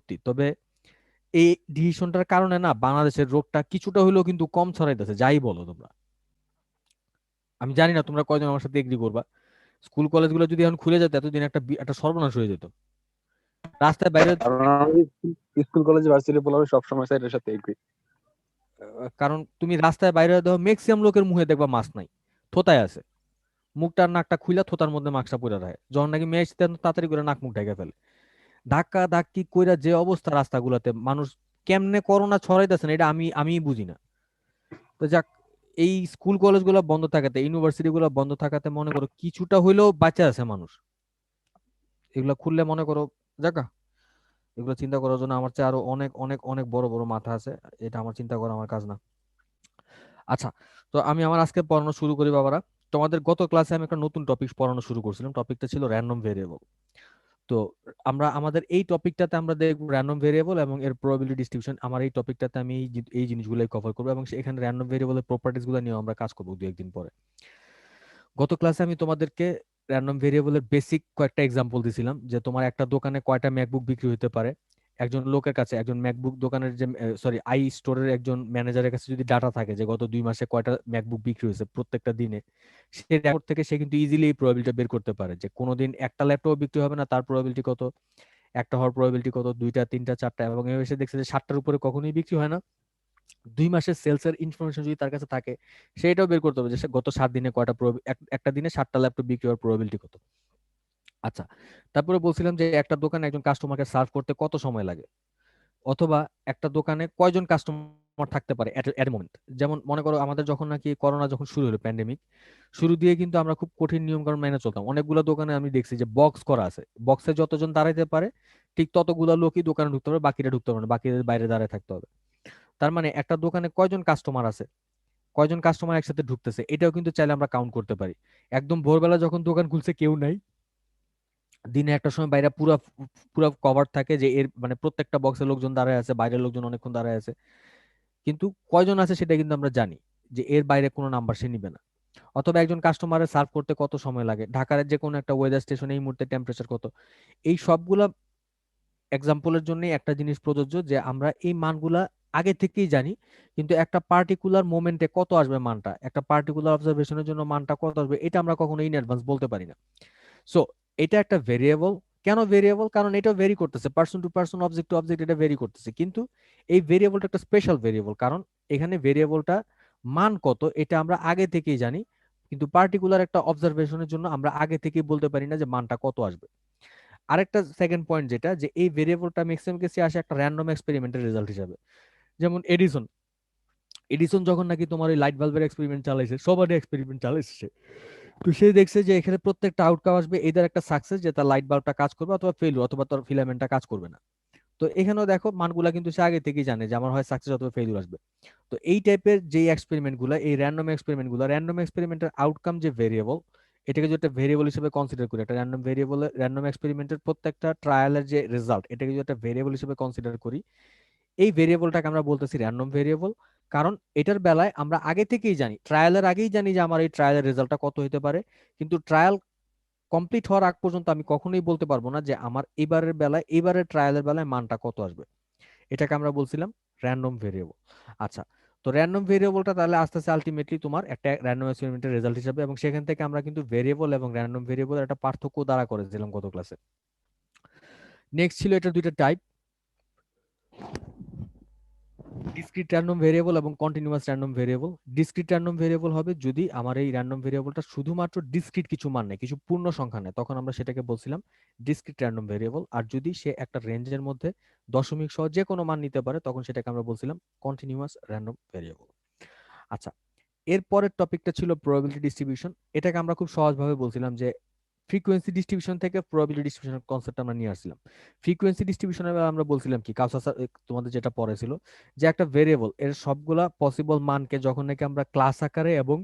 সত্যি, তবে এই ডিসিশনটার কারণে না বাংলাদেশের রোগটা কিছুটা হলেও কিন্তু কম ছড়াইতেছে, যাই বলো তোমরা। আমি জানি না তোমরা কয়জন আমার সাথে এগ্রি করবা। স্কুল কলেজগুলো যদি এখন খুলে যেত, এতদিন একটা সর্বনাশ হয়ে যেত। রাস্তায় বাইরে, কারণ আমাদের স্কুল কলেজ ভার্সিটি বলা সব সময় স্যারের সাথে এগ্রি। কারণ তুমি রাস্তায় বাইরে দেখো ম্যাক্সিমাম লোকের মুখে দেখবা মাস্ক নাই, থোতায় আছে। মুখটা আর নাকটা খুইলা থোতার মধ্যে মাস্কটা পরে রাখে, যখন নাকি মেয়ে আসতে তাড়াতাড়ি করে নাক মুখ ঢেকে ফেলে। ধাক্কা ধাক্কি কইরা যে অবস্থা রাস্তাগুলোতে, মানুষ কেমনে করোনা ছড়াইতেছে না এটা আমি বুঝি না। তো যাক, এই স্কুল কলেজগুলো বন্ধ থাকাতে, ইউনিভার্সিটি গুলো বন্ধ থাকাতে মনে করো কিছুটা হইলেও বাঁচা আছে মানুষ। এগুলা খুললে মনে করো, যাকা, এগুলো চিন্তা করার জন্য আমার চেয়ে আরো অনেক অনেক অনেক বড় বড় মাথা আছে। এটা আমার চিন্তা করা আমার কাজ না। আচ্ছা, তো আমি আমার আজকে পড়ানো শুরু করি বাবারা। তোমাদের গত ক্লাসে আমি একটা নতুন টপিক পড়ানো শুরু করছিলাম, টপিকটা ছিল র্যান্ডম ভেরিয়েবল। তো আমরা আমাদের এই টপিকটাতে আমরা দেখব র্যান্ডম ভেরিয়েবল এবং এর প্রবাবিলিটি ডিস্ট্রিবিউশন। আমার এই টপিকটাতে আমি এই জিনিসগুলোই কভার করবো, এবং এখানে র্যান্ডম ভেরিয়েবলের প্রপার্টিজ গুলো নিয়ে আমরা কাজ করবো দু একদিন পরে। গত ক্লাসে আমি তোমাদেরকে র্যান্ডম ভেরিয়েবলের বেসিক কয়েকটা এক্সাম্পল দিছিলাম, যে তোমার একটা দোকানে কয়টা ম্যাকবুক বিক্রি হতে পারে। একজন লোকের কাছে, একজন ম্যাকবুক দোকানের যে, সরি, আই স্টোরের একজন ম্যানেজারের কাছে যদি ডাটা থাকে যে গত 2 মাসে কয়টা ম্যাকবুক বিক্রি হয়েছে প্রত্যেকটা দিনে, সে রেকর্ড থেকে সে কিন্তু ইজিলি এই প্রবাবিলিটি বের করতে পারে যে কোনোদিন একটা ল্যাপটপ বিক্রি হবে না, তার প্রবাবিলিটি কত, একটা হওয়ার প্রবাবিলিটি কত, দুইটা, তিনটা, চারটা, এবং এভাবে সে দেখছে যে 7টার উপরে কখনোই বিক্রি হয় না। 2 মাসের সেলস এর ইনফরমেশন যদি তার কাছে থাকে, সেটাও বের করতে হবে যে গত 7 দিনে কয়টা একটা দিনে 7টা ল্যাপটপ বিক্রি হওয়ার প্রবাবিলিটি কত। আচ্ছা, তারপরে বলছিলাম যে একটা দোকানে একজন কাস্টমারকে সার্ভ করতে কত সময় লাগে, অথবা একটা দোকানে কয়জন কাস্টমার থাকতে পারে এট এ মোমেন্ট। যেমন মনে করো আমাদের যখন নাকি করোনা যখন শুরু হলো, প্যান্ডেমিক শুরু দিয়ে কিন্তু আমরা খুব কঠিন নিয়ম কানুন মেনে চলতাম। অনেকগুলো দোকানে আমি দেখছি যে বক্স করা আছে, বক্সে যতজন দাঁড়াইতে পারে ঠিক ততগুলো লোকই দোকানে ঢুকতে পারবে, বাকিরা ঢুকতে পারবে না, বাকিদের বাইরে দাঁড়ায় থাকতে হবে। তার মানে একটা দোকানে কয়জন কাস্টমার আছে, কয়জন কাস্টমার একসাথে ঢুকতেছে, এটাও কিন্তু চাইলে আমরা কাউন্ট করতে পারি। একদম ভোরবেলা যখন দোকান খুলছে কেউ নাই, দিনে একটা সময় বাইরে পুরো পুরো কভার থাকে, যে এর মানে প্রত্যেকটা বক্সে লোকজন দাঁড়ায় আছে, বাইরের লোকজন অনেকক্ষণ দাঁড়ায় আছে, কিন্তু কয়জন আছে সেটা কিন্তু আমরা জানি, যে এর বাইরে কোনো নাম্বার সে নিবে না। অথবা একজন কাস্টমারের সার্ভ করতে কত সময় লাগে, ঢাকার যে কোনো একটা ওয়েদার স্টেশনে এই মুহূর্তে টেম্পারেচার কত, এই সবগুলা এক্সাম্পলের জন্য একটা জিনিস প্রযোজ্য, যে আমরা এই মানগুলা আগে থেকেই জানি, কিন্তু একটা পার্টিকুলার মোমেন্টে কত আসবে মানটা, একটা পার্টিকুলার অবজারভেশনের জন্য মানটা কত আসবে, এটা আমরা কখনো ইন অ্যাডভান্স বলতে পারি না। সো এটা একটা ভেরিয়েবল। কেন ভেরিয়েবল? কারণ এটা ভেরি করতেছে, person to person, object to object, এটা ভেরি করতেছে। কিন্তু এই ভেরিয়েবলটা একটা স্পেশাল ভেরিয়েবল, কারণ এখানে ভেরিয়েবলটা মান কত এটা আমরা আগে থেকেই জানি, কিন্তু পার্টিকুলার একটা অবজারভেশনের জন্য আমরা আগে থেকেই বলতে পারি না যে মানটা কত আসবে। আরেকটা সেকেন্ড পয়েন্ট যেটা, যে এই ভেরিয়েবলটা ম্যাক্সিমাম কেসে আসে একটা র্যান্ডম এক্সপেরিমেন্টের রেজাল্ট হিসাবে। যেমন এডিসন, এডিসন যখন নাকি তোমার ওই লাইট বাল্বের এক্সপেরিমেন্ট চালাইছে, সবারই এক্সপেরিমেন্ট চালাইছে, তো সে দেখছে যে এখানে প্রত্যেকটা আউটকাম আসবে এদের একটা সাকসেস, যে তার লাইট বাল্বটা কাজ করবে, অথবা ফেলিওর, অথবা তার ফিলামেন্টটা কাজ করবে না। তো এখানেও দেখো মানগুলা কিন্তু সে আগে থেকেই জানে যে আমার হয় সাকসেস অথবা ফেলিওর আসবে। তো এই টাইপের যে এক্সপেরিমেন্ট গুলা, এই র্যান্ডম এক্সপেরিমেন্টের আউটকাম যে ভেরিয়েবল, এটাকে যদি একটা ভেরিয়েবল হিসেবে কনসিডার করি, একটা র্যান্ডম এক্সপেরিমেন্টের প্রত্যেকটা ট্রায়ালের যে রেজাল্ট, এটাকে যদি একটা ভেরিয়েবল হিসেবে কনসিডার করি, এই ভেরিয়েবলটাকে আমরা বলতেছি র্যান্ডম ভেরিয়েবল। কারণ এটার বেলায় আমরা আগে থেকেই জানি, ট্রায়ালের আগেই জানি যে আমার এই ট্রায়ালের রেজাল্টটা কত হতে পারে। কিন্তু ট্রায়াল কমপ্লিট হওয়ার আগ পর্যন্ত আমি কখনোই বলতে পারবো না যে আমার এবারের বেলায়, এবারের ট্রায়ালের বেলায় মানটা কত আসবে। এটাকে আমরা বলছিলাম র্যান্ডম ভেরিয়েবল। আচ্ছা, তো র্যান্ডম ভেরিয়েবলটা তাহলে আস্তে আস্তে আলটিমেটলি তোমার একটা র্যান্ডম এক্সপেরিমেন্টের রেজাল্ট হিসাবে, এবং সেখান থেকে আমরা কিন্তু ভেরিয়েবল এবং র্যান্ডম ভেরিয়েবলের একটা পার্থক্য দ্বারা করেছিলাম গত ক্লাসে। নেক্সট ছিল এটা দুইটা টাইপ, ডিসক্রিট র্যান্ডম ভেরিয়েবল এবং continuous random variable. Discrete random variable হবে যদি আমার এই র্যান্ডম ভেরিয়েবলটা শুধুমাত্র ডিসক্রিট কিছু মান নেয়, কিছু পূর্ণ সংখ্যা নেয়, তখন আমরা সেটাকে বলছিলাম ডিসক্রিট র্যান্ডম ভেরিয়েবল। আর যদি সে একটা রেঞ্জের মধ্যে দশমিক সহ যে কোনো মান নিতে পারে, তখন সেটাকে আমরা বলছিলাম কন্টিনিউয়াস র্যান্ডম ভেরিয়েবল। আচ্ছা, এর পরের টপিকটা ছিল প্রবাবিলিটি ডিস্ট্রিবিউশন। এটাকে আমরা খুব সহজভাবে বলছিলাম যে ফ্রিকোয়েন্সি ডিস্ট্রিবিউশন থেকে প্রবাবিলিটি ডিস্ট্রিবিউশনের কনসেপ্ট আমরা নিয়ে আসছিলাম। ফ্রিকোয়েন্সি ডিস্ট্রিবিউশনের বেলা আমরা বলছিলাম কি, কাউসার স্যার তোমাদের যেটা পড়েছিল, যে একটা ভেরিয়েবল এর সবগুলা পসিবল মানকে যখন নাকি আমরা ক্লাস আকারে এবং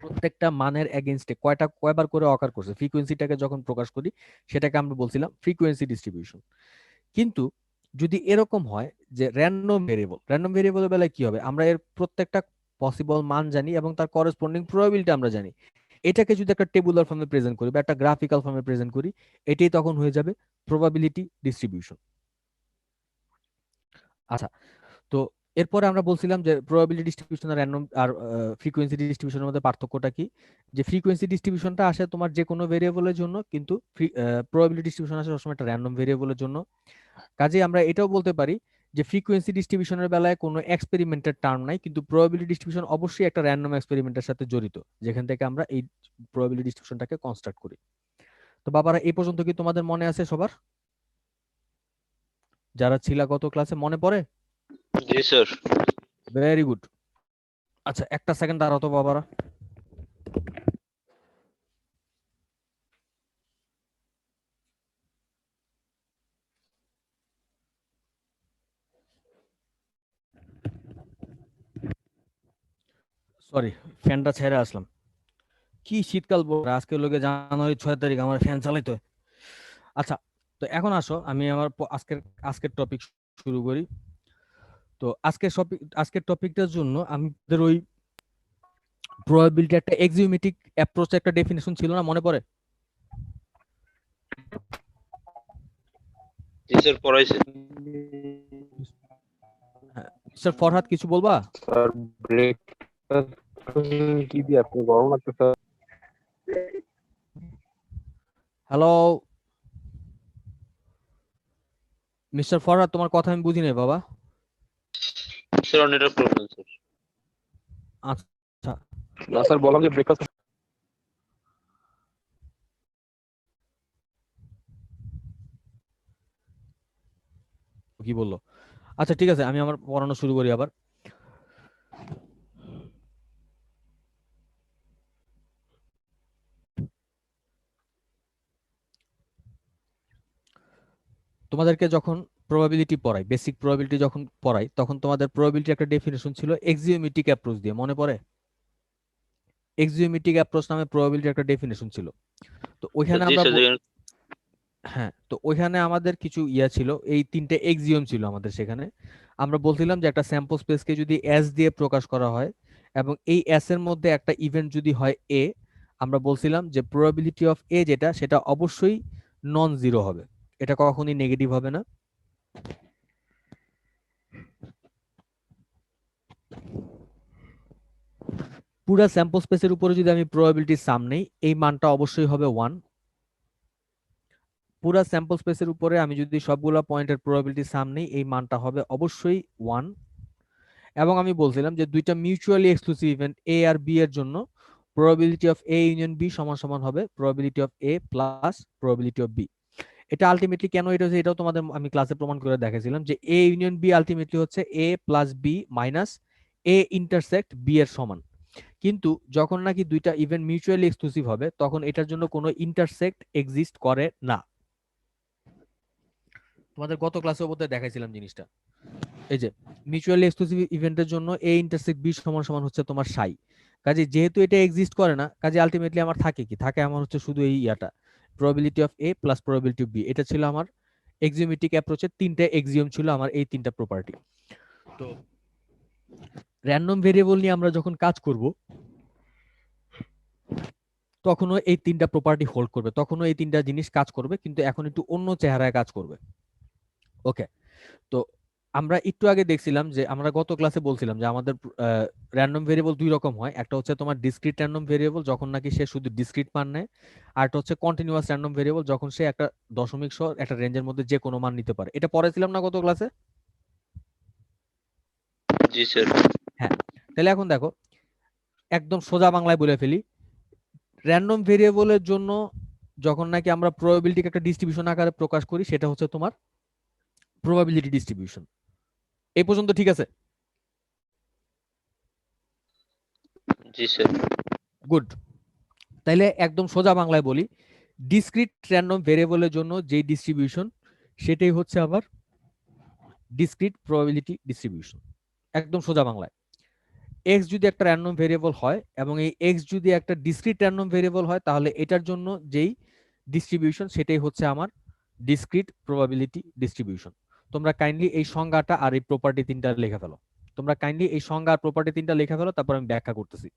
প্রত্যেকটা মানের এগেইনস্টে কয়বার করে অকার করছে, ফ্রিকোয়েন্সিটাকে যখন প্রকাশ করি, সেটাকে আমরা বলছিলাম ফ্রিকোয়েন্সি ডিস্ট্রিবিউশন। কিন্তু যদি এরকম হয় যে র্যান্ডম ভেরিয়েবলের বেলায় কি হবে, আমরা এর প্রত্যেকটা পসিবল মান জানি এবং তার করেসপন্ডিং প্রবাবিলিটি আমরা জানি। এটাকে যদি একটা টেবুলার ফর্মে প্রেজেন্ট করি বা একটা গ্রাফিক্যাল ফর্মে প্রেজেন্ট করি, এটাই তখন হয়ে যাবে প্রবাবিলিটি ডিস্ট্রিবিউশন। আচ্ছা, তো এরপরে আমরা বলছিলাম যে প্রবাবিলিটি ডিস্ট্রিবিউশন আর র্যান্ডম আর ফ্রিকোয়েন্সি ডিস্ট্রিবিউশনের মধ্যে পার্থক্যটা কি, যে ফ্রিকোয়েন্সি ডিস্ট্রিবিউশনটা আসে তোমার যে কোনো ভেরিয়েবলের জন্য, কিন্তু প্রবাবিলিটি ডিস্ট্রিবিউশন আসে সবসময় একটা র্যান্ডম ভেরিয়েবলের জন্য। কাজেই আমরা এটাও বলতে পারি যে ফ্রিকোয়েন্সি ডিস্ট্রিবিউশনের বেলায় কোনো এক্সপেরিমেন্টের টার্ম নাই, কিন্তু প্রবাবিলিটি ডিস্ট্রিবিউশন অবশ্যই একটা র্যান্ডম এক্সপেরিমেন্টের সাথে জড়িত, যেখান থেকে আমরা এই প্রবাবিলিটি ডিস্ট্রিবিউশনটাকে কনস্ট্রাক্ট করি। তো বাবারা, এই পর্যন্ত কি তোমাদের মনে আছে সবার? যারা ছিলা গত ক্লাসে মনে পড়ে? জি স্যার। Very good. আচ্ছা, একটা সেকেন্ড দাঁড়াও তো বাবারা। সরি, ফ্যানটা ছেড়ে আসলাম। কি শীতকাল বল, আজকে লোকে জানুয়ারি 6 তারিখ আমার ফ্যান চালাইতে হয়। আচ্ছা, তো এখন আসো আমি আমার আজকের আজকের টপিক শুরু করি। তো আজকের টপিকটার জন্য আমাদের ওই প্রবাবিলিটি একটা এক্সিওমেটিক অ্যাপ্রোচ একটা ডেফিনেশন ছিল না, মনে পড়ে? জি স্যার, পড়াইছে। স্যার ফরহাদ, কিছু বলবা? স্যার ব্রেক কি দিয়ে আপনি গরম লাগছে স্যার? হ্যালো মিস্টার ফরহাদ, তোমার কথা আমি বুঝি নাই বাবা। Sir network problem sir. আচ্ছা, না স্যার, বললাম যে ব্রেকফাস্ট। কি বললো? আচ্ছা ঠিক আছে, আমি আমার পড়ানো শুরু করি আবার। তোমাদেরকে যখন প্রবাবিলিটি পড়াই, বেসিক প্রবাবিলিটি যখন পড়াই, তখন তোমাদের প্রবাবিলিটি একটা ডেফিনেশন ছিল এক্সিওমেটিক অ্যাপ্রোচ দিয়ে, মনে পড়ে? এক্সিওমেটিক অ্যাপ্রোচ নামে প্রবাবিলিটি একটা ডেফিনেশন ছিল। তো স্যার ওইখানে জি আমরা স্যার, যেখানে হ্যাঁ, তো ওইখানে আমাদের কিছু ইয়া ছিল, এই তিনটে এক্সিওম ছিল আমাদের সেখানে। আমরা বলছিলাম যে একটা স্যাম্পল স্পেসকে যদি এস দিয়ে প্রকাশ করা হয় এবং এই এস এর মধ্যে একটা ইভেন্ট যদি হয় এ, আমরা বলছিলাম যে প্রবাবিলিটি অফ এ যেটা, সেটা অবশ্যই নন জিরো হবে, এটা কখনই নেগেটিভ হবে না। পুরো স্যাম্পল স্পেসের উপরে যদি আমি প্রবাবিলিটি সাম নেই, এই মানটা অবশ্যই হবে 1। পুরো স্যাম্পল স্পেসের উপরে আমি যদি সবগুলো পয়েন্টের প্রবাবিলিটি সাম নেই, এই মানটা হবে অবশ্যই 1। এবং আমি বলছিলাম যে দুইটা মিউচুয়ালি এক্সক্লুসিভ ইভেন্ট এ আর বি এর জন্য probability of A union B সমান সমান হবে probability of A plus probability of B. এটা আলটিমেটলি কেন এটা হচ্ছে, এটাও তোমাদের আমি ক্লাসে প্রমাণ করে দেখাছিলাম যে এ ইউনিয়ন বি আলটিমেটলি হচ্ছে এ প্লাস বি মাইনাস এ ইন্টারসেক্ট বি এর সমান। কিন্তু যখন নাকি দুইটা ইভেন্ট মিউচুয়ালি এক্সক্লুসিভ হবে, তখন এটার জন্য কোনো ইন্টারসেক্ট এক্সিস্ট করে না। তোমাদের গত ক্লাসে বোধহয় দেখাইছিলাম জিনিসটা। এই যে মিউচুয়ালি এক্সক্লুসিভ ইভেন্টের জন্য এ ইন্টারসেক্ট বি সমান সমান হচ্ছে তোমার সাই। কাজে যেহেতু এটা এক্সিস্ট করে না, কাজে আলটিমেটলি আমার থাকে কি, থাকে আমার হচ্ছে শুধু এই ইয়াটা probability of A plus probability of B. এটা ছিল আমার এক্সিওমেটিক অ্যাপ্রোচের তিনটা এক্সিওম, ছিল আমার এই তিনটা প্রপার্টি। তো র্যান্ডম ভেরিয়েবল নিয়ে আমরা যখন কাজ করব, তখনও এই তিনটা প্রপার্টি হোল্ড করবে, তখনও এই তিনটা জিনিস কাজ করবে, কিন্তু এখন একটু অন্য চেহারায় কাজ করবে। ওকে, তো আমরা একটু আগে দেখছিলাম যে আমরা গত ক্লাসে বলছিলাম যে আমাদের র্যান্ডম ভেরিয়েবল দুই রকম হয়। একটা হচ্ছে তোমার ডিসক্রিট র্যান্ডম ভেরিয়েবল, যখন নাকি সে শুধু ডিসক্রিট মান নেয়। আর একটা হচ্ছে কন্টিনিউয়াস র্যান্ডম ভেরিয়েবল, যখন সে একটা দশমিক সহ একটা রেঞ্জের মধ্যে যে কোনো মান নিতে পারে। এটা পড়েছিলাম না গত ক্লাসে? জি স্যার। হ্যাঁ, তাহলে এখন দেখো, একদম সোজা বাংলায় বলে ফেলি। র্যান্ডম ভেরিয়েবলের জন্য যখন নাকি আমরা প্রবাবিলিটিকে একটা ডিস্ট্রিবিউশন আকারে প্রকাশ করি, সেটা হচ্ছে তোমার প্রবাবিলিটি ডিস্ট্রিবিউশন। এই পর্যন্ত ঠিক আছে? জি স্যার। গুড। তাইলে একদম সোজা বাংলায় বলি, ডিসক্রিট র্যান্ডম ভেরিয়েবলের জন্য যে ডিস্ট্রিবিউশন, সেটাই হচ্ছে আবার ডিসক্রিট প্রবাবিলিটি ডিস্ট্রিবিউশন। একদম সোজা বাংলায়, এক্স যদি একটা র্যান্ডম ভেরিয়েবল হয় এবং এই এক্স যদি একটা ডিসক্রিট র্যান্ডম ভেরিয়েবল হয়, তাহলে এটার জন্য যেই ডিস্ট্রিবিউশন, সেটাই হচ্ছে আমার ডিসক্রিট প্রবাবিলিটি ডিস্ট্রিবিউশন। তোমরা কাইন্ডলি এই সংজ্ঞাটা আর এই প্রপার্টি তিনটা লিখে ফেলো। তোমরা কাইন্ডলি এই সংজ্ঞা আর প্রপার্টি তিনটা লিখে ফেলো, তারপর আমি ব্যাখ্যা করতেছি।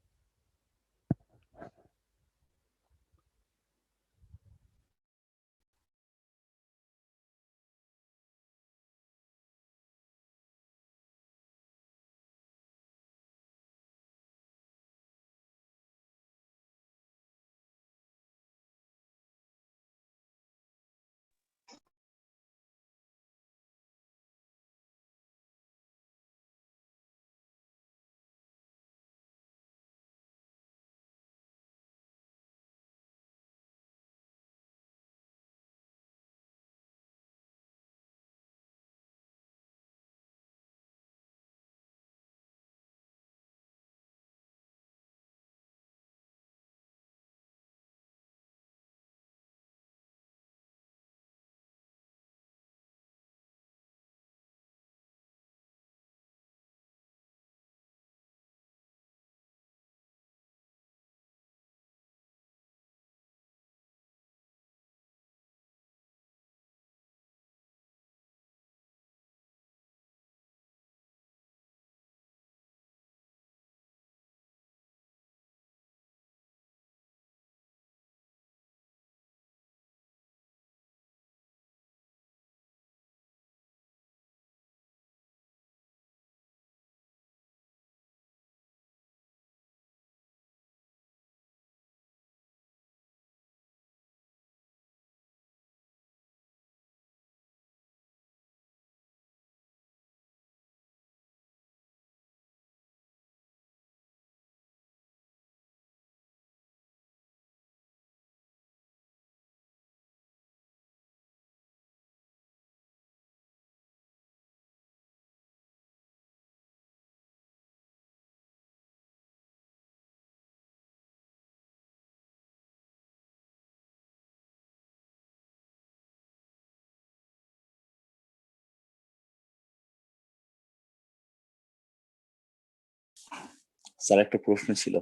স্যার একটা প্রশ্ন ছিল।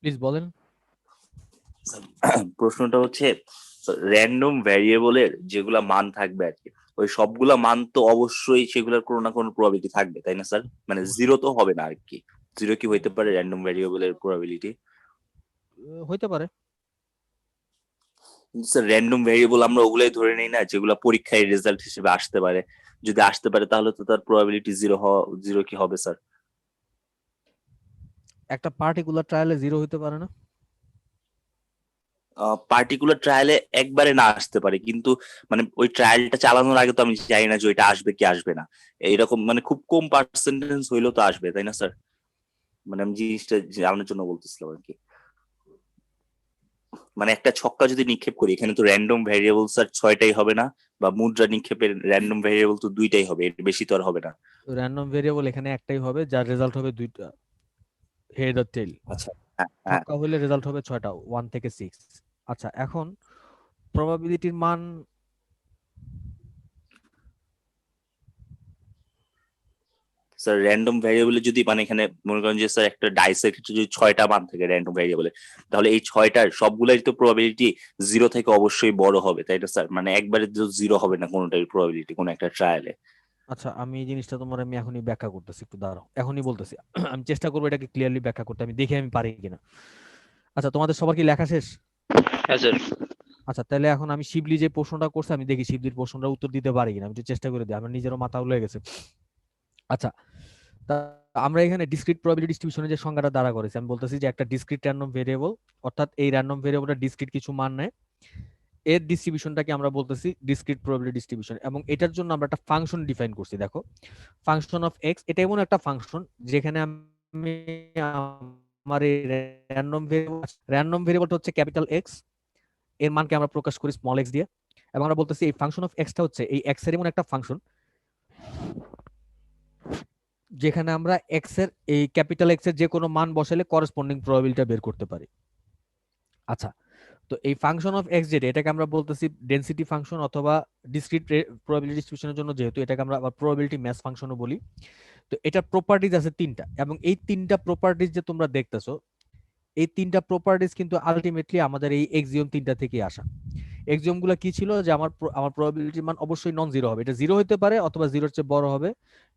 প্লিজ বলেন। প্রশ্নটা হচ্ছে র্যান্ডম ভ্যারিয়েবলের যেগুলা মান থাকবে আর কি, ওই সবগুলা মান তো অবশ্যই সেগুলোর কোনো না কোনো প্রবাবিলিটি থাকবে, তাই না স্যার? মানে জিরো তো হবে না আর কি। জিরো কি হইতে পারে র্যান্ডম ভ্যারিয়েবলের প্রবাবিলিটি? হইতে পারে। স্যার র্যান্ডম ভ্যারিয়েবল আমরা ওগুলাই ধরে নেই না যেগুলা পরীক্ষায় রেজাল্ট হিসেবে আসতে পারে? যদি আসতে পারে তাহলে তো তার প্রবাবিলিটি জিরো কি হবে স্যার? একটা পার্টিকুলার ট্রায়ালে জিরো হইতে পারে না। পার্টিকুলার ট্রায়ালে একবারে না আসতে পারে, কিন্তু মানে ওই ট্রায়ালটা চালানোর আগে তো আমি জানি না যে ওইটা আসবে কি আসবে না। এইরকম মানে খুব কম পার্সেন্টেজ হইলেও তো আসবে, তাই না স্যার? মানে আমি জিনিসটা জানানোর জন্য বলতেছিলাম আর কি। মানে একটা ছক্কা যদি নিক্ষেপ করি, এখানে তো র্যান্ডম ভ্যারিয়েবল স্যার 6টাই হবে না, বা মুদ্রা নিক্ষেপের র্যান্ডম ভ্যারিয়েবল তো 2টাই হবে, এর বেশি তো আর হবে না। র্যান্ডম ভেরিয়েবল এখানে একটাই হবে, যার রেজাল্ট হবে দুইটা, হেড আর টেল। আচ্ছা, হ্যাঁ হ্যাঁ। ছক্কা হলে রেজাল্ট হবে 6টা, 1 থেকে 6। আচ্ছা, এখন প্রবাবিলিটির মান স্যার র্যান্ডম ভ্যারিয়েবলে যদি মানে এখানে মনে করেন যে স্যার একটা ডাইসের ক্ষেত্রে যদি 6টা মান থাকে র্যান্ডম ভ্যারিয়েবলে, তাহলে এই 6টার সবগুলাই তো প্রবাবিলিটি জিরো থেকে অবশ্যই বড় হবে, তাই না স্যার? মানে একবারে তো জিরো হবে না কোনোটার প্রবাবিলিটি কোনো একটা ট্রায়ালে। আচ্ছা, আমি এই জিনিসটা তোমার আমি এখনই ব্যাখ্যা করতেছি, একটু দাঁড়াও, এখনই বলতেছি। আমি চেষ্টা করবো এটাকে ক্লিয়ারলি ব্যাখ্যা করতে, আমি দেখি আমি পারি কিনা। আচ্ছা, তোমাদের সবার কি লেখা শেষ? হ্যাঁ স্যার। আচ্ছা, তাহলে এখন আমি শিবলি যে প্রশ্নটা করছে, আমি দেখি শিবলির প্রশ্নটার উত্তর দিতে পারি কিনা, আমি একটু চেষ্টা করে দিই, আমার নিজেরও মাথা উলে গেছে। আচ্ছা, তা আমরা এখানে ডিসক্রিট প্রবাবিলিটি ডিস্ট্রিবিউশনের যে সংজ্ঞাটা দ্বারা করেছি, আমি বলতেছি যে একটা ডিসক্রিট র্যান্ডম ভেরিয়েবল, অর্থাৎ এই র্যান্ডম ভেরিয়েবলটা ডিসক্রিট কিছু মান নেয়, এর ডিস্ট্রিবিউশনটাকে আমরা বলতেছি ডিসক্রিট প্রবাবিলিটি ডিস্ট্রিবিউশন। এবং এটার জন্য আমরা একটা ফাংশন ডিফাইন করছি, দেখো, ফাংশন অফ এক্স। এটা এমন একটা ফাংশন যেখানে আমি আমার এই র্যান্ডম ভেরিয়েবলটা হচ্ছে ক্যাপিটাল এক্স, এর মানকে আমরা প্রকাশ করি স্মল এক্স দিয়ে, এবং আমরা বলতেছি এই ফাংশন অফ এক্সটা হচ্ছে এই এক্স এর এমন একটা ফাংশন যেখানে আমরা এক্স এর এই ক্যাপিটাল এক্স এর যে কোনো মান বসালে করসপন্ডিং প্রবাবিলিটি বের করতে পারি। আচ্ছা, তো এই ফাংশন অফ এক্স যেটা, এটাকে আমরা বলতেছি ডেনসিটি ফাংশন, অথবা ডিসক্রিট প্রবাবিলিটি ডিস্ট্রিবিউশনের জন্য যেহেতু এটাকে আমরা আবার প্রবাবিলিটি ম্যাথ ফাংশনও বলি। তো এটা প্রপার্টিজ আছে 3টা, এবং এই 3টা প্রপার্টিজ যে তোমরা দেখতেছো, এই 3টা প্রপার্টিজ কিন্তু আলটিমেটলি আমাদের এই এক্সিওম 3টা থেকে আসা। এক্সিওম গুলো কি ছিল? যে আমার প্রবাবিলিটির মান অবশ্যই নন জিরো হবে, এটা জিরো হতে পারে অথবা জিরোর চেয়ে বড় হবে,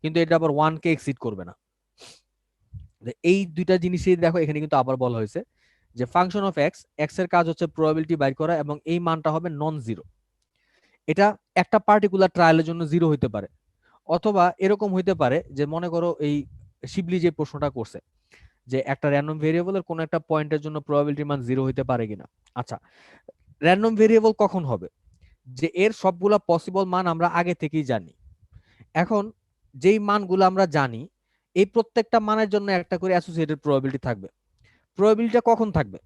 কিন্তু এটা আবার 1 কে এক্সিড করবে না। এই দুইটা জিনিসই দেখো এখানে কিন্তু আবার বলা হয়েছে যে ফাংশন অফ এক্স, এক্স এর কাজ হচ্ছে প্রবাবিলিটি বাইর করা, এবং এই মানটা হবে নন জিরো। এটা একটা পার্টিকুলার ট্রায়ালের জন্য জিরো হইতে পারে, অথবা এরকম হইতে পারে যে মনে করো এই শিবলি যে প্রশ্নটা করছে যে একটা র্যান্ডম ভেরিয়েবলের কোন একটা পয়েন্টের জন্য প্রবাবিলিটির মান জিরো হইতে পারে কিনা। আচ্ছা, র্যান্ডম ভেরিয়েবল কখন হবে? যে এর সবগুলা পসিবল মান আমরা আগে থেকেই জানি। এখন যেই মানগুলো আমরা জানি, এই প্রত্যেকটা মানের জন্য একটা করে অ্যাসোসিয়েটেড প্রবাবিলিটি থাকবে। প্রবাবিলিটিটা কখন থাকবে?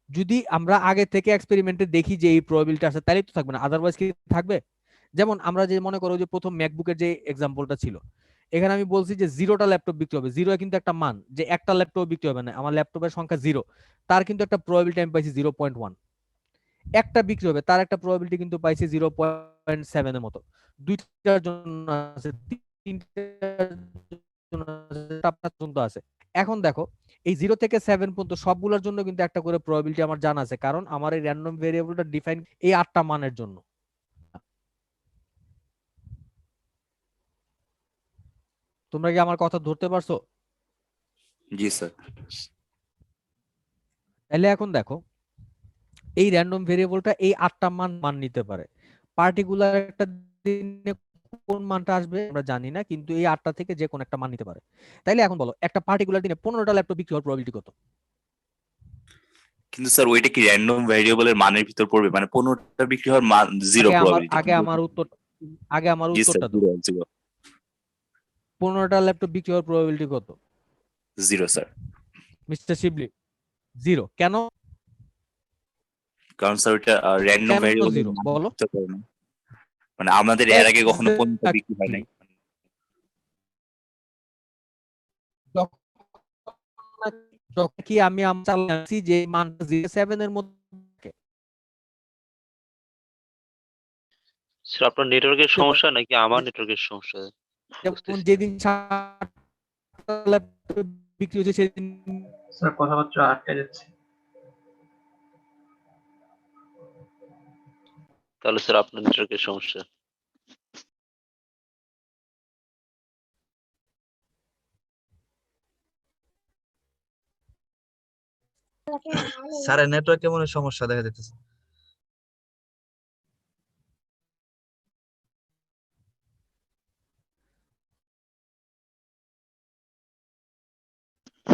যদি আমরা আগে থেকে এক্সপেরিমেন্টে দেখি যে এই প্রবাবিলিটি আছে, তাহলেই তো থাকবে না, আদারওয়াইজ কি থাকবে? যেমন আমরা যে মনে করো যে প্রথম ম্যাকবুকের যে এক্সাম্পলটা ছিল, এখানে আমি বলছি যে 0টা ল্যাপটপ বিক্রি হবে, জিরো কিন্তু একটা মান, যে একটা ল্যাপটপ বিক্রি হবে না, আমার ল্যাপটপের সংখ্যা 0, তার কিন্তু একটা প্রবাবিলিটি আমি পাইছি 0.1। একটা বিক্রি হবে, তার একটা প্রবাবিলিটি কিন্তু পাইছি 0.7 এর মতো। দুইটার জন্য আছে, তিনটার জন্য আছে। এখন দেখো, এই 0 থেকে 7 পর্যন্ত সবগুলোর জন্য কিন্তু একটা করে প্রবাবিলিটি আমার জানা আছে, কারণ আমার এই র্যান্ডম ভেরিয়েবলটা ডিফাইন এই 8টা মানের জন্য। তোমরা কি আমার কথা ধরতে পারছো? জি স্যার। তাহলে এখন দেখো, এই র্যান্ডম ভেরিয়েবলটা এই 8টা মান নিতে পারে। পার্টিকুলার একটা দিনে কোন মানটা আসবে আমরা জানি না, কিন্তু এই 8টা থেকে যে কোন একটা মান নিতে পারে। তাইলে এখন বলো, একটা পার্টিকুলার দিনে 15টা ল্যাপটপ বিক্রি হওয়ার প্রবাবিলিটি কত? কিন্তু স্যার ওইটা কি র্যান্ডম ভ্যারিয়েবলের মানের ভিতর পড়বে? মানে 15টা বিক্রি হওয়ার মান জিরো প্রবাবিলিটি? আগে আমার জি স্যার, উত্তরটা দাও। জিরো 15টা ল্যাপটপ বিক্রি হওয়ার প্রবাবিলিটি কত? Zero sir. মিস্টার শিবলি, জিরো কেন? কারণ স্যার ওইটা র্যান্ডম কেন ভ্যারিয়েবল জিরো বলো? মানে আমাদের এর আগে কখনো 15টা বিক্রি হয় নাই। যখন কি আমি চালাচ্ছি যে মানটা 7 এর মধ্যে থাকে। স্যার আপনার নেটওয়ার্কের সমস্যা নাকি আমার নেটওয়ার্কের সমস্যা? যেমন যেদিন ল্যাপটপ বিক্রি হয়েছে সেদিন স্যার কথাবার্তা আটকে যাচ্ছে। তাহলে স্যার আপনার নেটওয়ার্কের সমস্যা। স্যারের নেটওয়ার্কে মনে হয় সমস্যা দেখা যাইতেছে।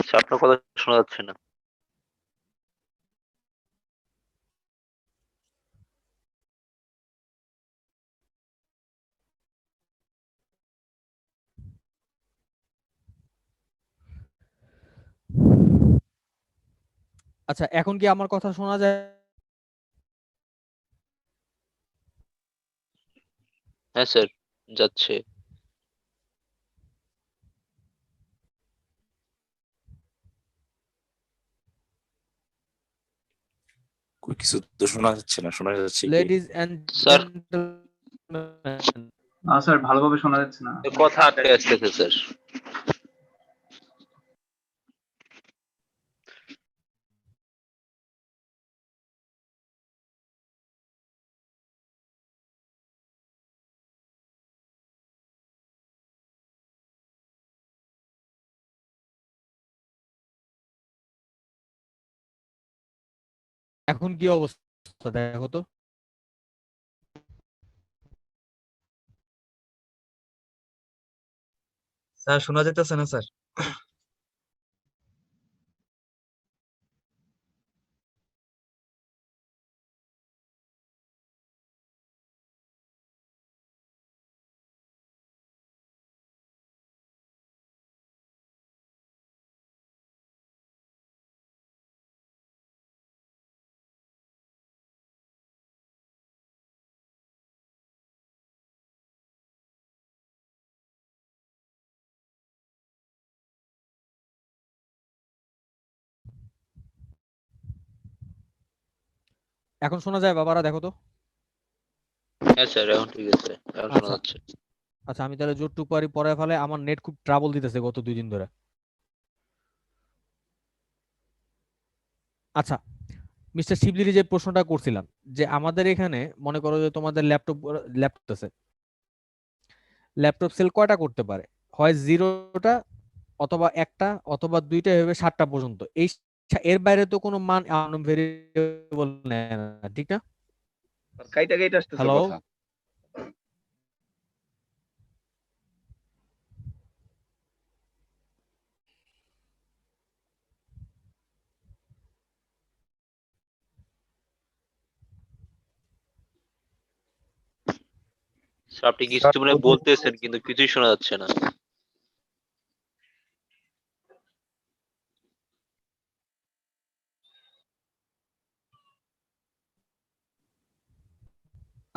স্যার আপনার কথা শোনা যাচ্ছে না। আচ্ছা এখন কি আমার কথা শোনা যায়? হ্যাঁ স্যার, যাচ্ছে। কই কিছু তো শোনা যাচ্ছে না, শোনা যাচ্ছে কি? Ladies and sir. জেন্টলম্যান, না স্যার, ভালোভাবে শোনা যাচ্ছে না। কথা আটকে আসতেছে স্যার। এখন কি অবস্থা দেখো তো? স্যার শোনা যাইতেছে না স্যার। এখন শোনা যায় বাবারা দেখো তো? হ্যাঁ স্যার, এখন ঠিক আছে, এখন শোনা আচ্ছা যাচ্ছে। আচ্ছা আমি তাহলে জোরটুকু পারি পরে ফেলে, আমার নেট খুব ট্রাবল দিতেছে গত 2 দিন ধরে। আচ্ছা মিস্টার শিবলির যে প্রশ্নটা করছিলাম, যে আমাদের এখানে মনে করো যে তোমাদের ল্যাপটপ আছে, ল্যাপটপ সেল কয়টা করতে পারে? হয় 0টা অথবা 1টা অথবা 2টা, এভাবে 7টা পর্যন্ত। এর বাইরে তো কোনো মান ভেরিয়েবল নেয় না, ঠিক না? কাইটা কাইটা আসতেছে হ্যালো, কথা। স্যার আপনি কিছু মানে বলতেছেন কিন্তু কিছুই শোনা যাচ্ছে না।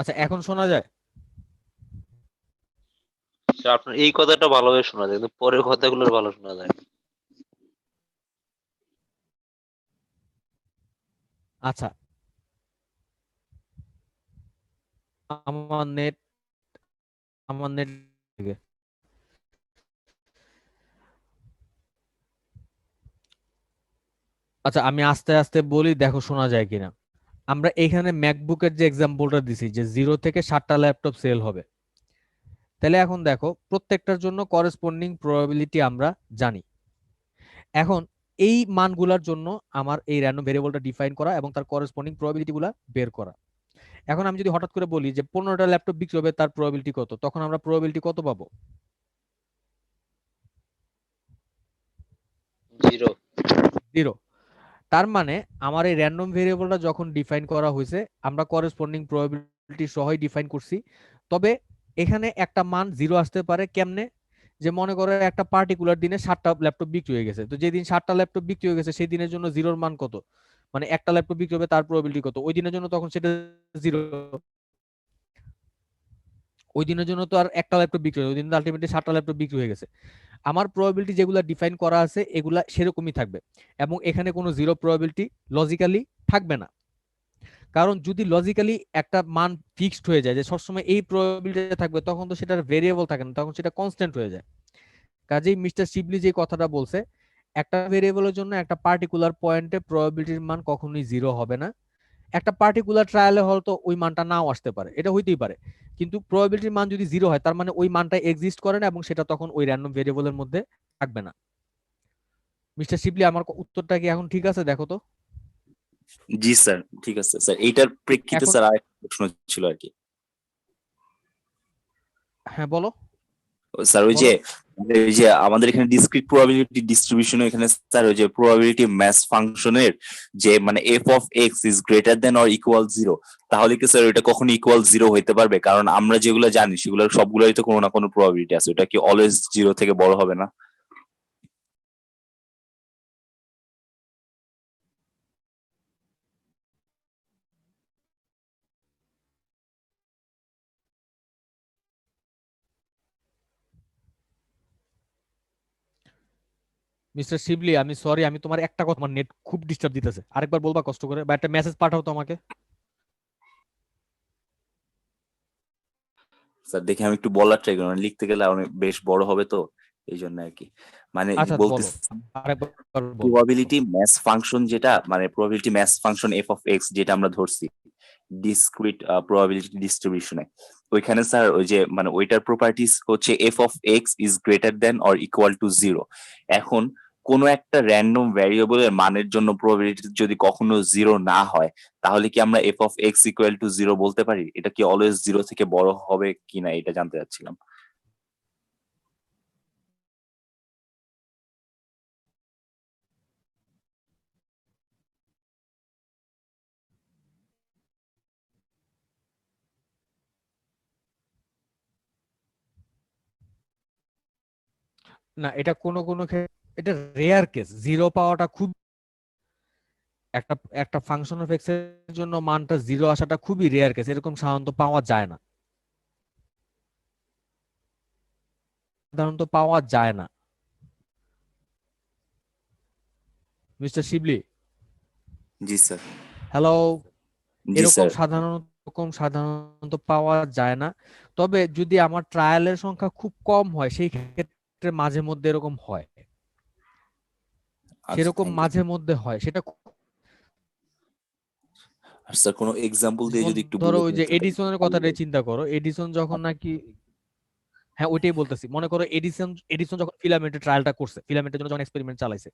আচ্ছা এখন শোনা যায়? স্যার আপনার এই কথাটা ভালোভাবে শোনা যায়, কিন্তু পরের কথাগুলো ভালো শোনা যায় না। আচ্ছা আমার নেট আমার নেট আচ্ছা আমি আস্তে আস্তে বলি, দেখো শোনা যায় কিনা। আমরা এখানে ম্যাকবুকের যে এক্সাম্পলটা দিছি যে 0 থেকে 7টা ল্যাপটপ সেল হবে, তাহলে এখন দেখো প্রত্যেকটার জন্য করেসপন্ডিং প্রবাবিলিটি আমরা জানি। এখন এই মানগুলার জন্য আমার এই র্যান্ডম ভেরিয়েবলটা ডিফাইন করা এবং তার করেসপন্ডিং প্রবাবিলিটি গুলা বের করা। এখন আমি যদি হঠাৎ করে বলি যে 15টা ল্যাপটপ বিক্রি হবে, তার প্রবাবিলিটি কত, তখন আমরা প্রবাবিলিটি কত পাবো? 0। 0। তার মানে আমার এই র্যান্ডম ভেরিয়েবলটা যখন ডিফাইন করা হয়েছে, আমরা করেসপন্ডিং প্রবাবিলিটি সহই ডিফাইন করছি। তবে এখানে একটা মান 0 আসতে পারে কেমনে? যে মনে করো একটা পার্টিকুলার দিনে 7টা ল্যাপটপ বিক্রি হয়ে গেছে, তো যেদিন 7টা ল্যাপটপ বিক্রি হয়ে গেছে সেই দিনের জন্য 0-র মান কত, মানে একটা ল্যাপটপ বিক্রি হবে তার প্রবাবিলিটি কত ওই দিনের জন্য, তখন সেটা 0। ওই দিনের জন্য তো আর একটা ল্যাপটপ বিক্রি হয়, ওই দিন তো আলটিমেটলি 7টা ল্যাপটপ বিক্রি হয়ে গেছে। আমার প্রবাবিলিটি যেগুলো ডিফাইন করা আছে এগুলা সেরকমই থাকবে, এবং এখানে কোনো 0 প্রবাবিলিটি লজিক্যালি থাকবে না। কারণ যদি লজিক্যালি একটা মান ফিক্সড হয়ে যায় যে সবসময় এই প্রবাবিলিটি থাকবে, তখন তো সেটার ভেরিয়েবল থাকে না, তখন সেটা কনস্ট্যান্ট হয়ে যায়। কাজেই মিস্টার শিবলি যে কথাটা বলছে, একটা ভেরিয়েবলের জন্য একটা পার্টিকুলার পয়েন্টে প্রবাবিলিটির মান কখনোই জিরো হবে না। একটা পার্টিকুলার ট্রায়ালে হয়তো ওই মানটা নাও আসতে পারে, এটা হইতেই পারে, কিন্তু প্রবাবিলিটির মান যদি জিরো হয় তার মানে ওই মানটা এক্সিস্ট করে না এবং সেটা তখন ওই র্যান্ডম ভেরিয়েবলের মধ্যে থাকবে না। মিস্টার শিবলি, আমার উত্তরটা কি এখন ঠিক আছে? দেখো তো। জি স্যার, ঠিক আছে স্যার। এইটার প্রেক্ষিতে এখন স্যার আরেকটা প্রশ্ন ছিল আর কি। হ্যাঁ বলো স্যার বলো। ওই যে আমাদের এখানে ডিসক্রিট প্রবাবিলিটি ডিস্ট্রিবিউশন, এখানে স্যার ওই যে প্রবাবিলিটি ম্যাথ ফাংশনের যে মানে F of x is greater than or equal zero, তাহলে কি স্যার ওইটা কখনো ইকুয়াল জিরো হইতে পারবে? কারণ আমরা যেগুলো জানি সেগুলোর সবগুলোই তো কোনো না কোনো প্রবাবিলিটি আছে, ওটা কি অলওয়েজ জিরো থেকে বড় হবে না? মিস্টার শিবলি, আমি সরি, আমি তোমার একটা কথা, আমার নেট খুব ডিস্টার্ব দিতেছে, আরেকবার বলবা কষ্ট করে, বা একটা মেসেজ পাঠাও তো আমাকে। স্যার দেখে আমি একটু বলার ট্রাই করি, মানে লিখতে গেলে অনেক বেশ বড় হবে তো, এই জন্য আর কি। মানে আচ্ছা বলো, বলতেছি আরেকবার বলো। প্রবাবিলিটি ম্যাথ ফাংশন যেটা, মানে probability math function F of x যেটা আমরা ধরছি ডিসক্রিট প্রবাবিলিটি ডিস্ট্রিবিউশনে, ওইখানে স্যার ওই যে মানে ওইটার প্রপার্টিস হচ্ছে F of x is greater than or equal to zero. এখন কোন একটা র্যান্ডম ভ্যারিয়েবলের মানের জন্য প্রবাবিলিটি যদি কখনো জিরো না হয়, তাহলে কি আমরা F of x equal to zero বলতে পারি? এটা কি অলওয়েজ জিরো থেকে বড় হবে কিনা এটা জানতে চাচ্ছিলাম। না, এটা কোনো কোনো ক্ষেত্রে এটা রেয়ার কেস, জিরো পাওয়াটা খুব, একটা একটা ফাংশন অফ এক্স এর জন্য মানটা জিরো আসাটা খুবই রেয়ার কেস, এরকম সাধারণত পাওয়া যায় না, সাধারণত পাওয়া যায় না। মিস্টার শিবলি, জি স্যার। হ্যালো। জি স্যার। এরকম সাধারণত পাওয়া যায় না। তবে যদি আমার ট্রায়ালের সংখ্যা খুব কম হয় সেই ক্ষেত্রে মাঝে মধ্যে এরকম হয়, আচ্ছা, সেরকম থ্যাংক ইউ। মাঝে মধ্যে হয় সেটা। আর স্যার কোনো এক্সাম্পল দিয়ে যেমন যদি একটু ধরো ওই বুঝাতেন যে স্যার তাহলে এডিসনের ভালো কথাটাই হতো। চিন্তা করো, এডিসন যখন নাকি, হ্যাঁ ওইটাই বলতেছি, মনে করো এডিসন এডিসন যখন ফিলামেন্টের ট্রায়ালটা করছে, ফিলামেন্টের জন্য যখন এক্সপেরিমেন্ট চালাইছে,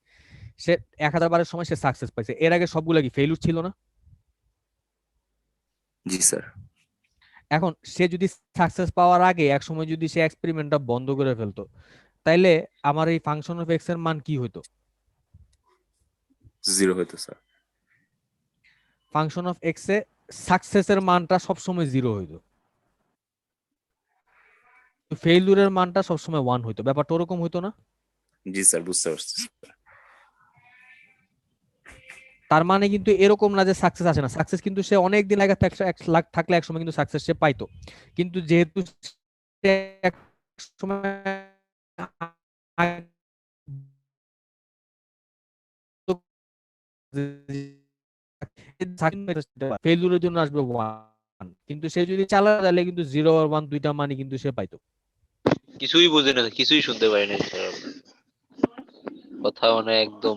সে 1000 বারের সময় সে সাকসেস পাইছে, এর আগে সবগুলা কি ফেইলিউর ছিল না? জি স্যার। এখন সে যদি সাকসেস পাওয়ার আগে এক সময় যদি সে এক্সপেরিমেন্টটা বন্ধ করে ফেলতো, তাইলে আমার এই ফাংশন অফ এক্স এর মান কি হতো? জিরো হইতো স্যার। ফাংশন অফ এক্স এ সাকসেসের মানটা সবসময় জিরো হইতো, ফেইলুরের মানটা সবসময় ওয়ান হইতো, ব্যাপারটা ওরকম হইতো না? জি স্যার, বুঝতে পারছি। তার মানে কিন্তু এরকম না যে সাকসেস আসে না, সাকসেস কিন্তু সে অনেক দিন আগে এক লাখ থাকলে এক সময় কিন্তু সাকসেস সে পাইতো, কিন্তু যেহেতু সে এক সময় ফেইলুরের জন্য আসবে ওয়ান, কিন্তু সে যদি চালা তাহলে কিন্তু জিরো আর ওয়ান দুইটা মানে কিন্তু সে পাইতো। কিছুই বুঝি না, কিছুই শুনতে পাই না স্যার, আপনার কথা মানে একদম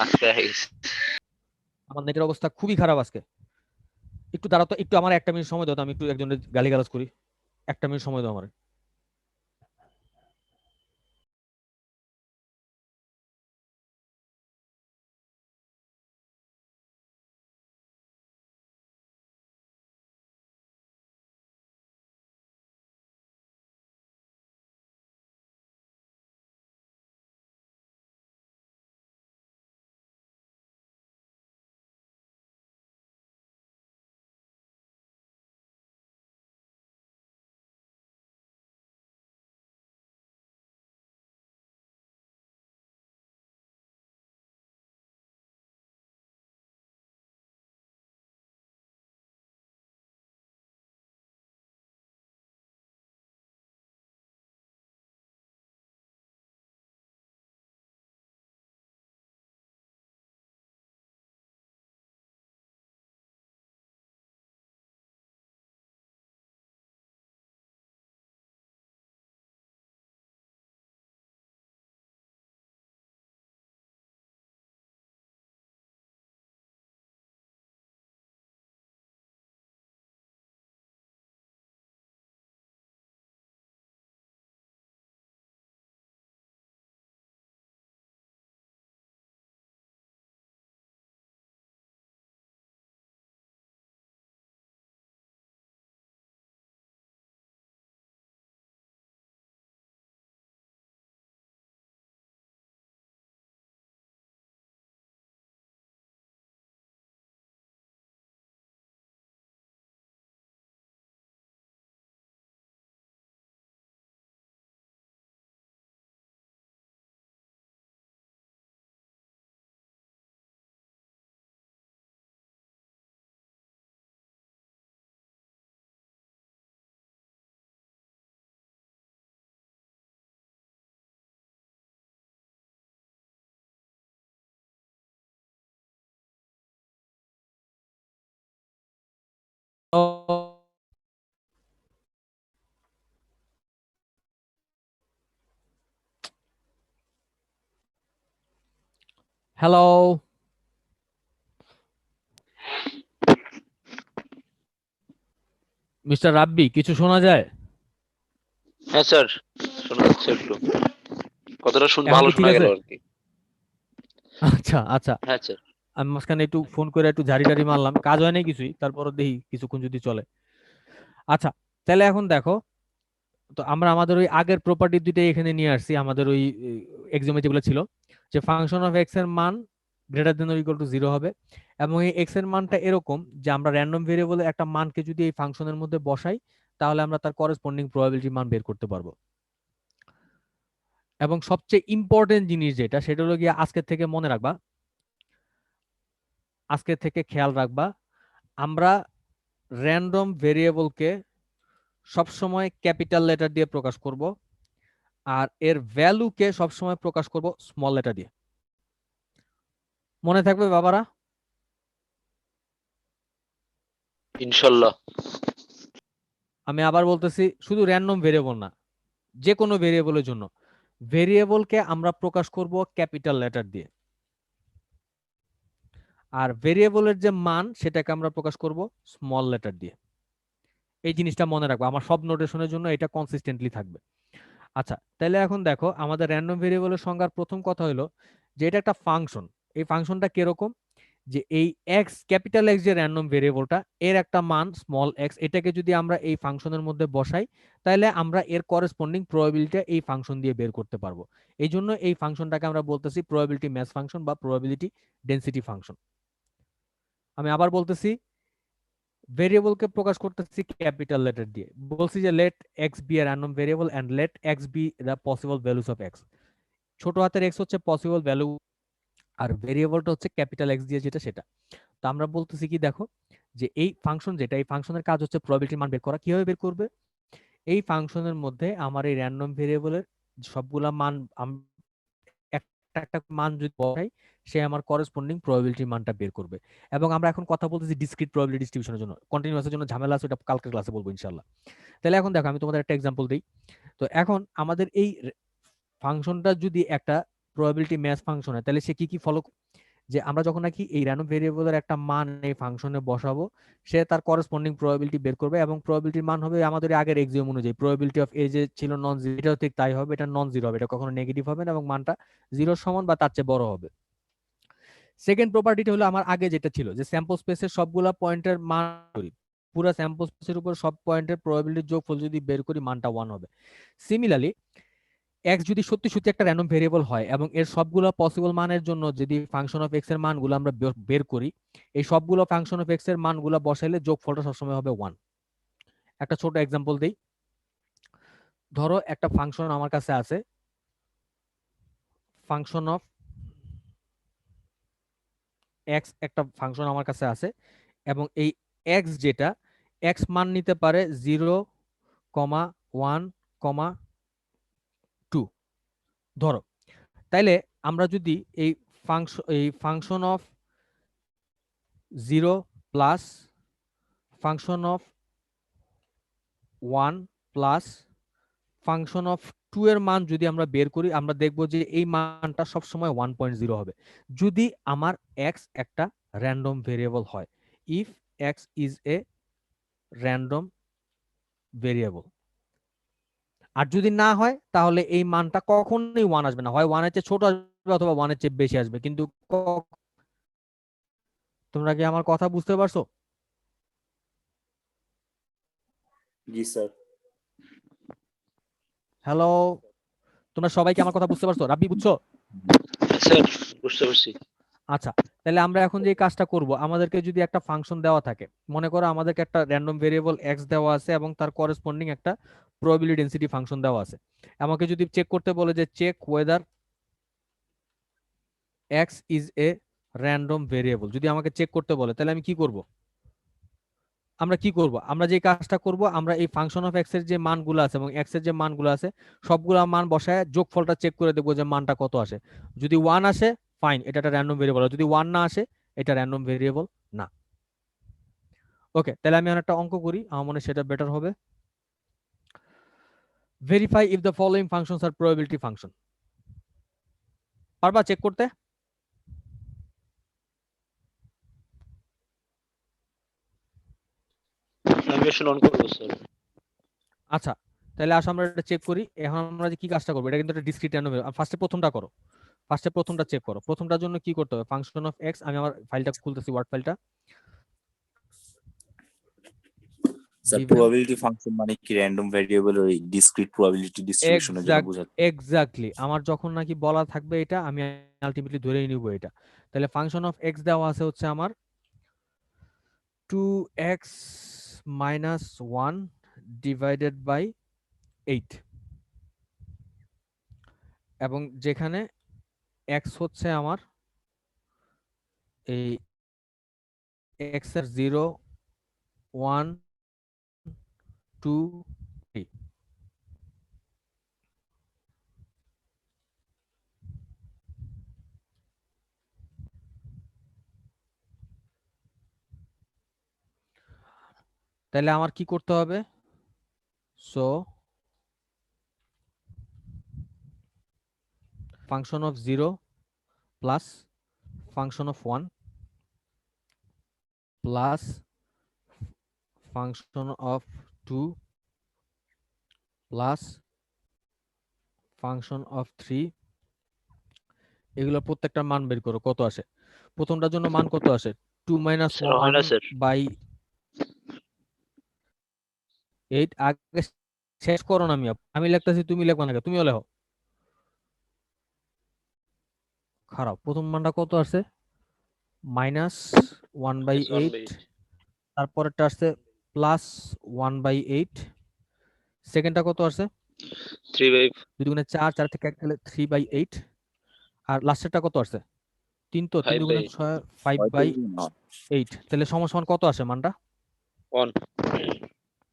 আটকে গেছে। আমার নেটের অবস্থা খুবই খারাপ আজকে। একটু দাঁড়াও তো, একটু আমার 1 মিনিট সময় দাও তো, আমি একটু একজনের গালিগালাজ করি। 1 মিনিট সময় দাও আমার। হ্যালো, মিস্টার রাব্বি, কিছু শোনা যায়? হ্যাঁ স্যার, শোনা যাচ্ছে একটু, কতটা এখন ভালো কি ঠিক শোনা গেল আছে? আর কি। আচ্ছা আচ্ছা, হ্যাঁ স্যার। আমি মাঝখানে একটু ফোন করে একটু ঝাড়ি টাড়ি মারলাম, কাজ হয় নাই কিছুই, তারপর দেখি কিছুক্ষণ যদি চলে। আচ্ছা, তাহলে এখন দেখো, তো আমরা আমাদের ওই আগের প্রপার্টি দুইটাই এখানে নিয়ে আসছি, আমাদের ওই এক্সামে যেগুলো ছিল, যে ফাংশন অফ এক্স এর মান greater than or equal to 0 হবে, এবং এই এক্স এর মানটা এরকম যে আমরা র্যান্ডম ভেরিয়েবলে একটা মানকে যদি এই ফাংশনের মধ্যে বসাই, তাহলে আমরা তার করেসপন্ডিং প্রবাবিলিটি মান বের করতে পারবো। এবং সবচেয়ে ইম্পর্টেন্ট জিনিস যেটা, সেটা হলো গিয়ে আজকে থেকে মনে রাখবা, আজকে থেকে খেয়াল রাখবা, আমরা র্যান্ডম ভেরিয়েবলকে সবসময় ক্যাপিটাল লেটার দিয়ে প্রকাশ করব, আর এর ভ্যালুকে সবসময় প্রকাশ করব স্মল লেটার দিয়ে। মনে থাকবে বাবারা? ইনশাল্লাহ। আমি আবার বলতেছি, শুধু র্যান্ডম ভেরিয়েবল না, যে কোনো ভেরিয়েবলের জন্য ভেরিয়েবলকে আমরা প্রকাশ করব ক্যাপিটাল লেটার দিয়ে, আর ভেরিয়েবলের যে মান সেটাকে আমরা প্রকাশ করব স্মল লেটার দিয়ে। এই জিনিসটা মনে রাখবো, আমার সব নোটেশনের জন্য এটা কনসিস্টেন্টলি থাকবে। আচ্ছা, তাহলে এখন দেখো, আমাদের র্যান্ডম ভেরিয়েবলের সংজ্ঞার প্রথম কথা হলো যে এটা একটা ফাংশন। এই ফাংশনটা কিরকম, যে এই এক্স, ক্যাপিটাল এক্স যে র্যান্ডম ভেরিয়েবলটা, এর একটা মান স্মল এক্স, এটাকে যদি আমরা এই ফাংশনের মধ্যে বসাই, তাহলে আমরা এর করেসপন্ডিং প্রবাবিলিটি এই ফাংশন দিয়ে বের করতে পারবো। এই জন্য এই ফাংশনটাকে আমরা বলতেছি প্রবাবিলিটি ম্যাচ ফাংশন বা প্রবাবিলিটি ডেনসিটি ফাংশন। আমি আবার বলতেছি, ভেরিয়েবলকে প্রকাশ করতেছি ক্যাপিটাল লেটার দিয়ে, বলছি যে let X be a random variable and let X be the possible values of X. ছোট হাতের এক্স হচ্ছে পসিবল ভ্যালু, আর ভেরিয়েবলটা হচ্ছে ক্যাপিটাল এক্স দিয়ে যেটা সেটা। তো আমরা বলতেছি কি, দেখো, যে এই ফাংশন যেটা, এই ফাংশনের কাজ হচ্ছে প্রবাবিলিটির মান বের করা। কিভাবে বের করবে? এই ফাংশনের মধ্যে আমার এই র্যান্ডম ভেরিয়েবলের সবগুলা মান একটা একটা মান যদি বসাই, সে আমার করেসপন্ডিং প্রবাবিলিটির মানটা বের করবে। এবং আমরা এখন কথা বলতেছি ডিসক্রিট প্রবাবিলিটি ডিস্ট্রিবিউশনের জন্য, কন্টিনিউয়াসের জন্য ঝামেলা আছে, ওটা কালকের ক্লাসে বলবো ইনশাআল্লাহ। তাহলে এখন দেখো, আমি তোমাদের একটা এক্সাম্পল দিই। তো এখন আমাদের এই ফাংশনটা যদি একটা প্রবাবিলিটি ম্যাচ ফাংশন হয়, তাহলে সে কি কি ফলো, যে আমরা যখন নাকি এই র্যান্ডম ভেরিয়েবলের একটা মান এই ফাংশনে বসাবো, সে তার করেসপন্ডিং প্রবাবিলিটি বের করবে, এবং প্রবাবিলিটির মান হবে আমাদের আগের এক্সিওম অনুযায়ী, প্রবাবিলিটি অফ এ যে ছিল নন জিরো, এটাও ঠিক তাই হবে, এটা নন জিরো হবে, এটা কখনো নেগেটিভ হবে না, এবং মানটা জিরোর সমান বা তার চেয়ে বড় হবে। সেকেন্ড প্রপার্টিটা হলো আমার আগে যেটা ছিল, যে স্যাম্পল স্পেসের সবগুলা পয়েন্টের মান করি, পুরো স্যাম্পল স্পেসের উপর সব পয়েন্টের প্রবাবিলিটির যোগফল যদি বের করি, মানটা 1 হবে। সিমিলারলি, এক্স যদি সত্যি সত্যি একটা র্যান্ডম ভেরিয়েবল হয় এবং এর সবগুলো পসিবল মানের জন্য যদি ফাংশন অফ এক্স এর মানগুলো আমরা বের করি, এই সবগুলো ফাংশন অফ এক্স এর মানগুলো বসাইলে যোগফলটা সবসময় হবে 1। একটা ছোট এক্সাম্পল দেই। ধরো একটা ফাংশন আমার কাছে আছে, ফাংশন অফ এক্স, একটা ফাংশন আমার কাছে আছে, এবং এই এক্স যেটা, এক্স মান নিতে পারে 0,1,2 ধরো। তাইলে আমরা যদি এই function of 0 plus function of 1 plus function of 2 এর মান যদি আমরা বের করি, আমরা দেখব যে এই মানটা সবসময় 1.0 হবে, যদি আমার এক্স একটা র্যান্ডম ভেরিয়েবল হয়, if X is a random variable. আর যদি না হয়, তাহলে এই মানটা কখনোই 1 আসবে না, হয় 1 এর চেয়ে ছোট আসবে অথবা 1 এর চেয়ে বেশি আসবে, কিন্তু তোমরা কি আমার কথা বুঝতে পারছো? জি স্যার। হ্যালো, তোমরা সবাই কি আমার কথা বুঝতে পারছো? রাব্বি, বুঝছো? স্যার, বুঝতে পারছি। আচ্ছা, তাহলে আমরা এখন যে কাজটা করব, আমাদেরকে যদি একটা ফাংশন দেওয়া থাকে, মনে করো আমাদেরকে একটা র্যান্ডম ভেরিয়েবল এক্স দেওয়া আছে এবং তার করেসপন্ডিং একটা প্রবাবিলিটি ডেনসিটি ফাংশন দেওয়া আছে। আমাকে যদি চেক করতে বলে যে check whether X is a random variable, যদি আমাকে চেক করতে বলে, তাহলে আমি কি করব? আমরা যে কাজটা করব, আমরা এই ফাংশন অফ এক্স এর যে মানগুলো আছে এবং এক্স এর যে মানগুলো আছে, সবগুলা মান বসায় যোগফলটা চেক করে দেখবো যে মানটা কত আসে। যদি 1 আসে, ফাইন, এটা একটা র্যান্ডম ভেরিয়েবল। যদি 1 না আসে, এটা র্যান্ডম ভেরিয়েবল না। ওকে, তাহলে আমি আর একটা অঙ্ক করি, আমার মনে হয় সেটা বেটার হবে। Verify if the following functions are probability function. পারবা চেক করতে? অ্যানিমেশন অন করবো স্যার। আচ্ছা, তাহলে আসো আমরা এটা চেক করি। এখন আমরা যে কি কাজটা করবো, এটা কিন্তু একটা ডিসক্রিট অ্যানোমালি। ফার্স্টে প্রথমটা করো, ফার্স্টে প্রথমটা চেক করো। প্রথমটার জন্য কি করতে হবে, ফাংশন অফ এক্স, আমি আমার ফাইলটা খুলতেছি, ওয়ার্ড ফাইলটা। স্যার গিভেন প্রবাবিলিটি ফাংশন মানে কি র্যান্ডম ভ্যারিয়েবল ওই ডিসক্রিট প্রবাবিলিটি ডিস্ট্রিবিউশনের জন্য বোঝাতে? এক্স্যাক্টলি, আমার যখন নাকি বলা থাকবে এটা, আমি আলটিমেটলি ধরেই নিব এটা। তাহলে ফাংশন অফ এক্স দেওয়া আছে হচ্ছে আমার 2x মাইনাস 1 ডিভাইডেড বাই 8, এবং যেখানে x হচ্ছে আমার এই x এর 0 1 2 3। তাহলে আমার কি করতে হবে, so function of 0 plus function of 1 plus function of 2 plus function of 3, এগুলো প্রত্যেকটা মান বের করো কত আসে। প্রথমটার জন্য মান কত আসে, 2 মাইনাস স্যার হয় না 1 স্যার। বাই 8। আগে শেষ করো না, আমি লিখতেছি, তুমি লিখবা না কেন? তুমিও লেখো। খারাপ, প্রথম মানটা কত আসছে, মাইনাস 1/8, -1/8। তারপরেরটা আসছে +1/8, সেকেন্ডটা কত আসছে 3/, 2 দুগুণে 4, 4 থেকে 1 গেলে 3/8, আর লাস্টেরটা কত আসছে 3, তো 3 দুগুণে 5/8। 6, হয়তো 5/8। তাহলে সমান কত আসে মানটা, 1।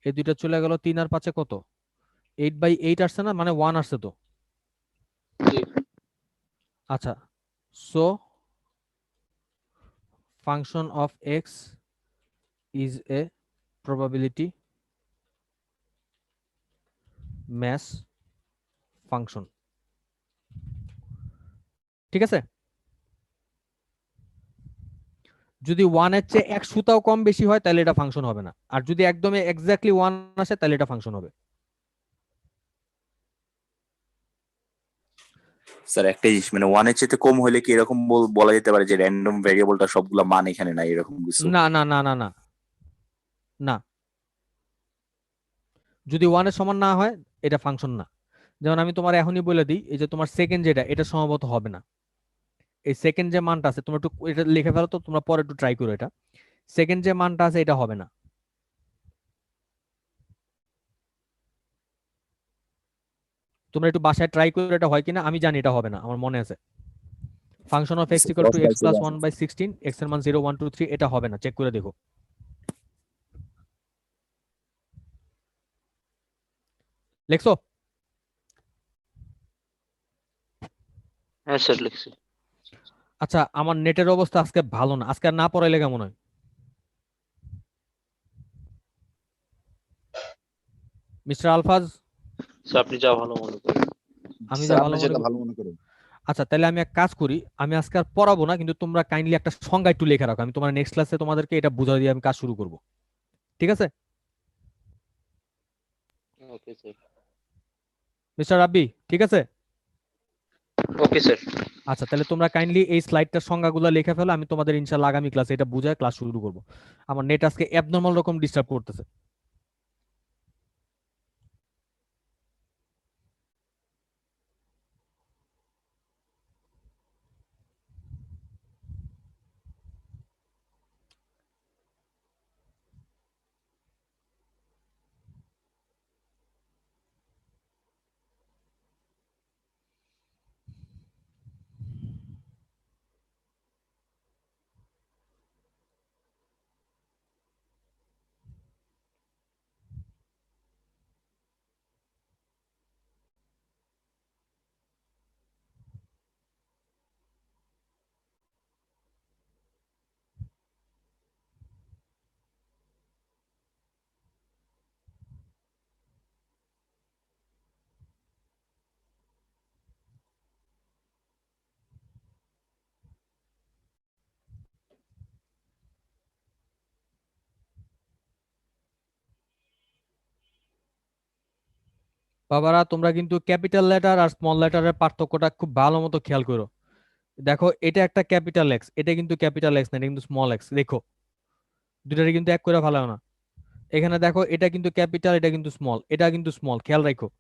এই দুইটা চলে গেল, 3 আর 5 কত, 8/8 আসছে না, মানে 1 আসছে তো। জি। আচ্ছা, so function of x is A probability mass function। ঠিক আছে, যদি 1 এর চেয়ে 1 সুতাও কম বেশি হয় তাহলে এটা ফাংশন হবে না, আর যদি একদমই এক্স্যাক্টলি 1 আসে তাহলে এটা ফাংশন হবে। স্যার একটা জিনিস, মানে ওয়ানের চেয়ে কম হলে কি এরকম বলা যেতে পারে যে র্যান্ডম ভ্যারিয়েবলটা সবগুলা মান এখানে নাই, এরকম কিছু? না না না না না না, যদি 1 এর সমান না হয় এটা ফাংশন না। যেমন আমি তোমার এখনই বলে দিই, এই যে তোমার সেকেন্ড যেটা, এটা সম্ভবত হবে না। এই সেকেন্ড যে মানটা আছে, তোমরা একটু এটা লিখে ফেলো তো, তোমরা পরে একটু ট্রাই করো এটা। সেকেন্ড যে মানটা আছে এটা হবে না, তোমরা একটু বাসায় ট্রাই করো এটা হয় কিনা। আমি জানি এটা হবে না, আমার মনে আছে। Function of x equal to x plus 1/16, x এর মান 0 1 2 3, এটা হবে না, চেক করে দেখো। লিখছো? হ্যাঁ স্যার লিখছি। আচ্ছা, আমার নেটের অবস্থা আজকে ভালো না, আজকে আর না পড়াইলে কেমন হয়? মিস্টার আলফাজ, স্যার আপনি যা ভালো মনে করেন। আমি যা স্যার ভালো আপনি মনে যেটা করি। ভালো মনে করেন। আচ্ছা, তাহলে আমি এক কাজ করি, আমি আজকে আর পড়াবো না, কিন্তু তোমরা কাইন্ডলি একটা সংজ্ঞা একটু লিখে রাখো, আমি তোমার নেক্সট ক্লাসে তোমাদেরকে এটা বুঝাই দিয়ে আমি কাজ শুরু করব। ঠিক আছে ওকে স্যার। মিস্টার রাব্বি? ঠিক আছে, ওকে স্যার। আচ্ছা তাহলে তোমরা কাইন্ডলি এই স্লাইডটার সংজ্ঞাগুলো লিখে ফেলো, আমি তোমাদের ইনশাআল্লাহ আগামী ক্লাসে এটা বুঝায় ক্লাস শুরু করব। আমার নেট আজকে অ্যাবনর্মাল রকম ডিস্টার্ব করতেছে। বাবারা তোমরা কিন্তু ক্যাপিটাল লেটার আর স্মল লেটারের পার্থক্যটা খুব ভালো মতো খেয়াল করো। দেখো এটা একটা ক্যাপিটাল এক্স, এটা কিন্তু ক্যাপিটাল এক্স না, এটা কিন্তু স্মল এক্স। দেখো দুটারে কিন্তু এক করে ভালো না। এখানে দেখো এটা কিন্তু ক্যাপিটাল, এটা কিন্তু স্মল, এটা কিন্তু স্মল, খেয়াল রাখো।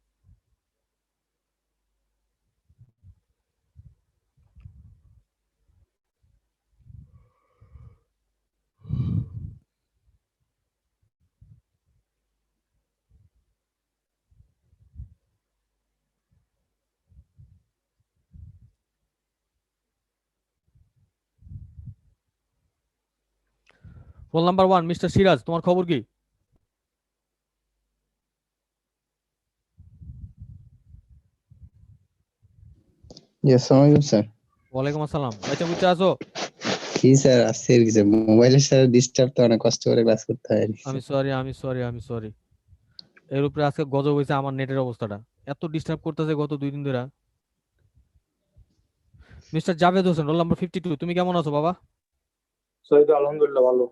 রোল নাম্বার 1 মিস্টার সিরাজ, তোমার খবর কি? আসসালামু আলাইকুম স্যার। ওয়ালাইকুম আসসালাম, আচ্ছা বুঝতে আছো? কি স্যার আজকের কিছু মোবাইলের সাথে ডিস্টার্ব তো অনেক কষ্ট করে ক্লাস করতে হয়। আমি সরি। এর উপরে আজকে গজব হয়েছে আমার নেটের অবস্থাটা, এত ডিস্টার্ব করতেছে গত 2 দিন ধরে। Mister Javed Hossain, roll number 52, তুমি কেমন আছো বাবা? সৈয়দ আলহামদুলিল্লাহ ভালো।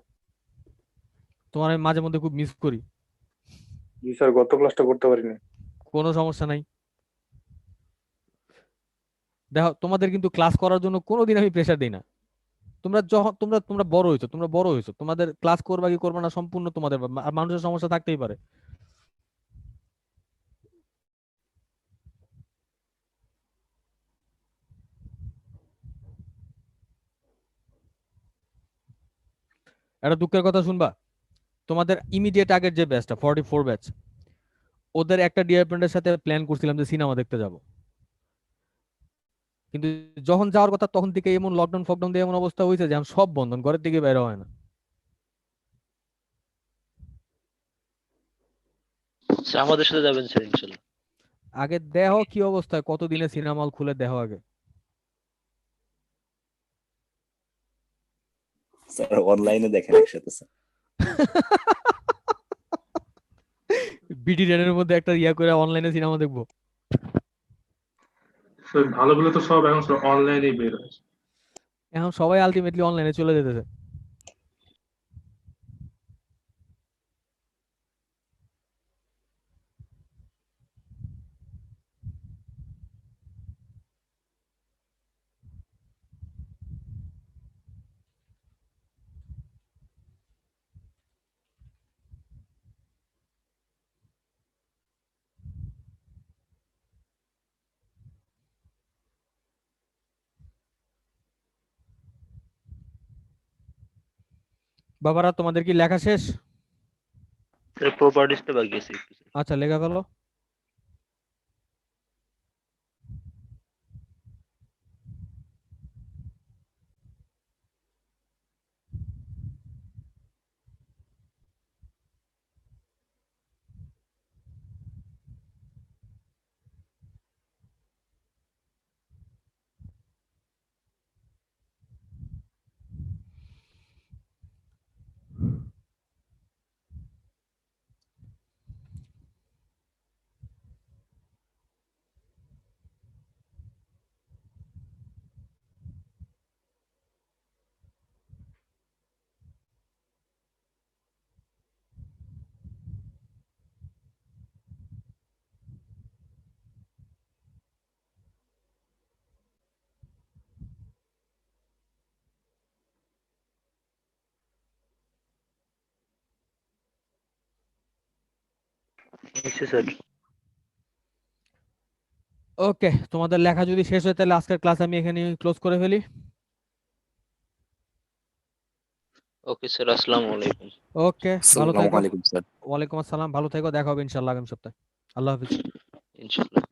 তোমার আমি মাঝে মধ্যে খুব মিস করি। জি স্যার, গত ক্লাসটা করতে পারিনি। কোনো সমস্যা নাই। দেখো তোমাদের কিন্তু ক্লাস করার জন্য কোনোদিন আমি প্রেসার দিই না। তোমরা যখন তোমরা তোমরা বড় হয়েছো, তোমাদের ক্লাস করবা কি করবা না সম্পূর্ণ তোমাদের ব্যাপার। আর মানুষের সমস্যা থাকতেই পারে। একটা দুঃখের কথা শুনবা, তোমাদের ইমিডিয়েট আগের যে ব্যাচটা 44 ব্যাচ, ওদের একটা ডিপার্টমেন্টের সাথে প্ল্যান করছিলাম যে সিনেমা দেখতে যাব, কিন্তু যখন যাওয়ার কথা তখন থেকে এমন লকডাউন ফকডাউন দিয়ে এমন অবস্থা হয়েছে যে এখন সব বন্ধন, ঘরের দিকে বের হয় না। স্যার আমাদের সাথে যাবেন স্যার ইনশাল্লাহ। আগে দেহ কি অবস্থায়, কতদিনে সিনেমা হল খুলে দেহ আগে। স্যার অনলাইনে দেখেন একসাথে স্যার। বিডি রেনের মধ্যে একটা ইয়া করে অনলাইনে সিনেমা দেখবো। স্যার ভালোগুলো তো সব এখন অনলাইনেই বের হয়েছে। এখন সবাই আলটিমেটলি অনলাইনে চলে যেতেছে। বাবারা তোমাদের কি লেখা শেষ? স্যার প্রপার্টিসটা বাকি আছে একটু স্যার। আচ্ছা লেখা ফেলো। আচ্ছা স্যার। ওকে, তোমাদের লেখা যদি শেষ হয় তাহলে আজকের ক্লাস আমি এখানে ক্লোজ করে ফেলি। ওকে স্যার, আসসালামু আলাইকুম। ওকে, ভালো আসসালামু থেকো। আলাইকুম স্যার। ওয়ালাইকুম আসসালাম, ভালো থেকো, দেখা হবে ইনশাল্লাহ আগামী সপ্তাহে। আল্লাহ হাফিজ। ইনশাল্লাহ।